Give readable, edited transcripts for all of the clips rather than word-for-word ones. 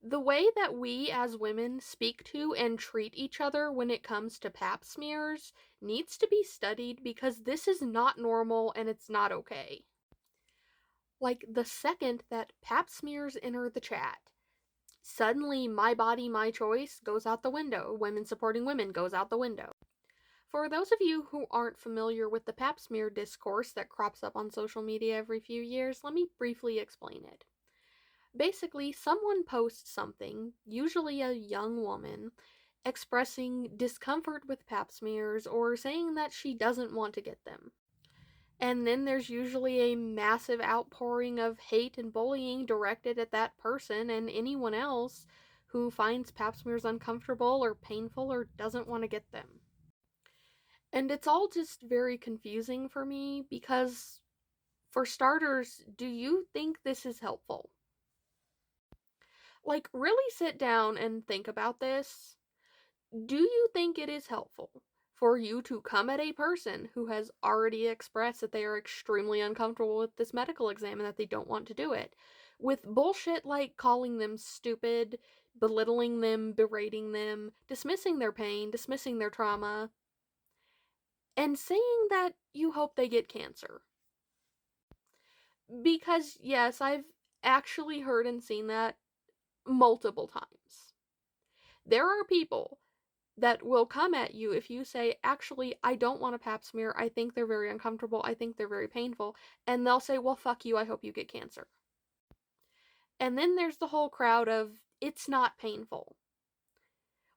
The way that we as women speak to and treat each other when it comes to pap smears needs to be studied because this is not normal and it's not okay. Like, the second that pap smears enter the chat, suddenly my body, my choice goes out the window. Women supporting women goes out the window. For those of you who aren't familiar with the pap smear discourse that crops up on social media every few years, let me briefly explain it. Basically, someone posts something, usually a young woman, expressing discomfort with pap smears or saying that she doesn't want to get them. And then there's usually a massive outpouring of hate and bullying directed at that person and anyone else who finds pap smears uncomfortable or painful or doesn't want to get them. And it's all just very confusing for me because, for starters, do you think this is helpful? Like, really sit down and think about this. Do you think it is helpful for you to come at a person who has already expressed that they are extremely uncomfortable with this medical exam and that they don't want to do it, with bullshit like calling them stupid, belittling them, berating them, dismissing their pain, dismissing their trauma, and saying that you hope they get cancer? Because, yes, I've actually heard and seen that multiple times. There are people that will come at you if you say, actually, I don't want a pap smear. I think they're very uncomfortable. I think they're very painful. And they'll say, well, fuck you. I hope you get cancer. And then there's the whole crowd of, it's not painful.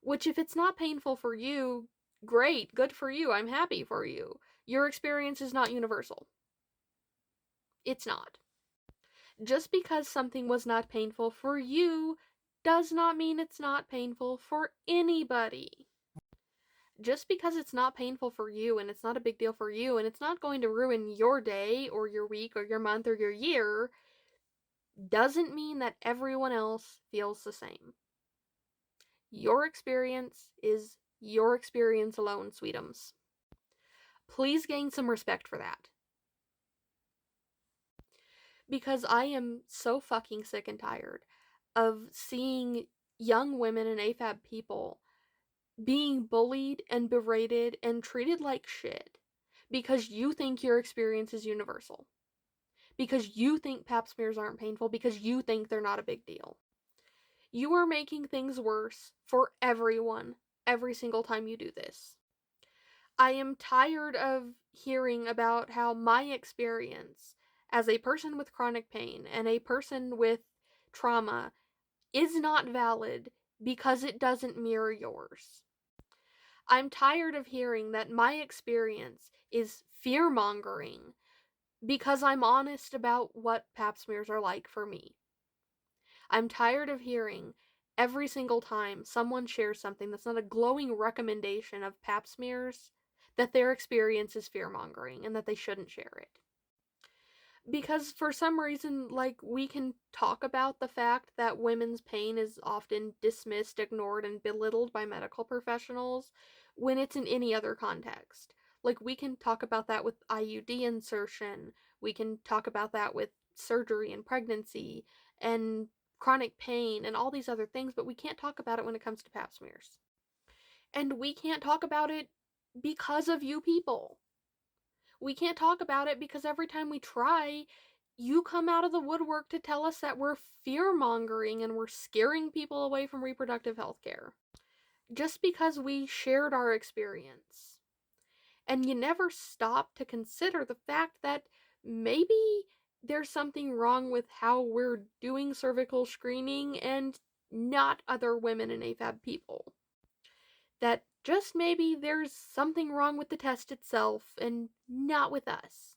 Which, if it's not painful for you, great. Good for you. I'm happy for you. Your experience is not universal. It's not. Just because something was not painful for you does not mean it's not painful for anybody. Just because it's not painful for you and it's not a big deal for you and it's not going to ruin your day or your week or your month or your year doesn't mean that everyone else feels the same. Your experience is your experience alone, sweetums. Please gain some respect for that. Because I am so fucking sick and tired of seeing young women and AFAB people being bullied and berated and treated like shit because you think your experience is universal. Because you think pap smears aren't painful, because you think they're not a big deal. You are making things worse for everyone every single time you do this. I am tired of hearing about how my experience as a person with chronic pain and a person with trauma is not valid because it doesn't mirror yours. I'm tired of hearing that my experience is fear-mongering because I'm honest about what pap smears are like for me. I'm tired of hearing every single time someone shares something that's not a glowing recommendation of pap smears that their experience is fear-mongering and that they shouldn't share it. Because for some reason, like, we can talk about the fact that women's pain is often dismissed, ignored, and belittled by medical professionals when it's in any other context. Like, we can talk about that with IUD insertion, we can talk about that with surgery and pregnancy, and chronic pain, and all these other things, but we can't talk about it when it comes to pap smears. And we can't talk about it because of you people. We can't talk about it because every time we try, you come out of the woodwork to tell us that we're fear-mongering and we're scaring people away from reproductive health care. Just because we shared our experience. And you never stop to consider the fact that maybe there's something wrong with how we're doing cervical screening and not other women and AFAB people. That just maybe there's something wrong with the test itself and not with us.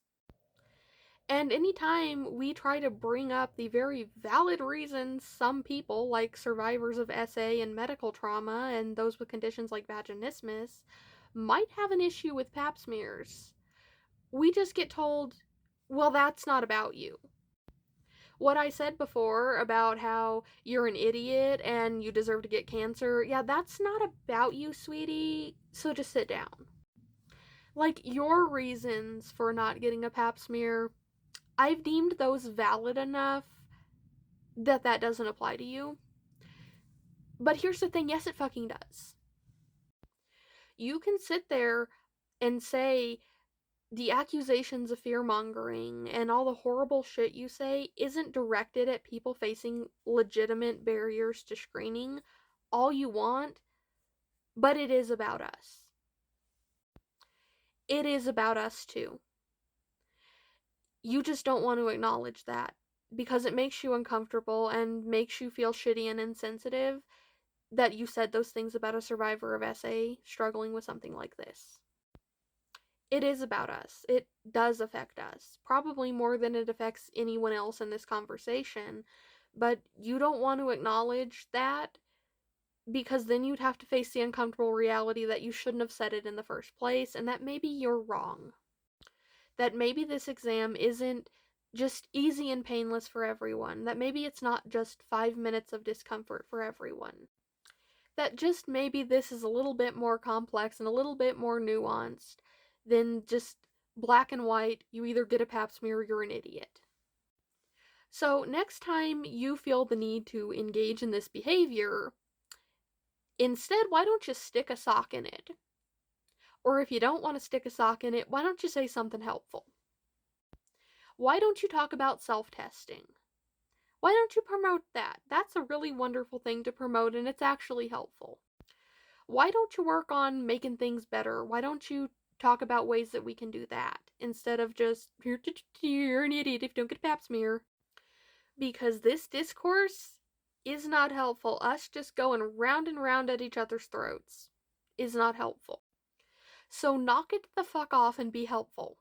And anytime we try to bring up the very valid reasons some people, like survivors of SA and medical trauma and those with conditions like vaginismus, might have an issue with pap smears, we just get told, well, that's not about you. What I said before about how you're an idiot and you deserve to get cancer, yeah, that's not about you, sweetie, so just sit down. Like, your reasons for not getting a pap smear, I've deemed those valid enough that that doesn't apply to you. But here's the thing, yes, it fucking does. You can sit there and say the accusations of fear mongering and all the horrible shit you say isn't directed at people facing legitimate barriers to screening all you want, but it is about us. It is about us too. You just don't want to acknowledge that because it makes you uncomfortable and makes you feel shitty and insensitive that you said those things about a survivor of SA struggling with something like this. It is about us. It does affect us, probably more than it affects anyone else in this conversation, but you don't want to acknowledge that because then you'd have to face the uncomfortable reality that you shouldn't have said it in the first place and that maybe you're wrong. That maybe this exam isn't just easy and painless for everyone, that maybe it's not just 5 minutes of discomfort for everyone, that just maybe this is a little bit more complex and a little bit more nuanced than just black and white, you either get a pap smear or you're an idiot. So, next time you feel the need to engage in this behavior, instead, why don't you stick a sock in it? Or if you don't want to stick a sock in it, why don't you say something helpful? Why don't you talk about self-testing? Why don't you promote that? That's a really wonderful thing to promote and it's actually helpful. Why don't you work on making things better? Why don't you talk about ways that we can do that instead of just, you're an idiot if you don't get a pap smear? Because this discourse is not helpful. Us just going round and round at each other's throats is not helpful. So knock it the fuck off and be helpful.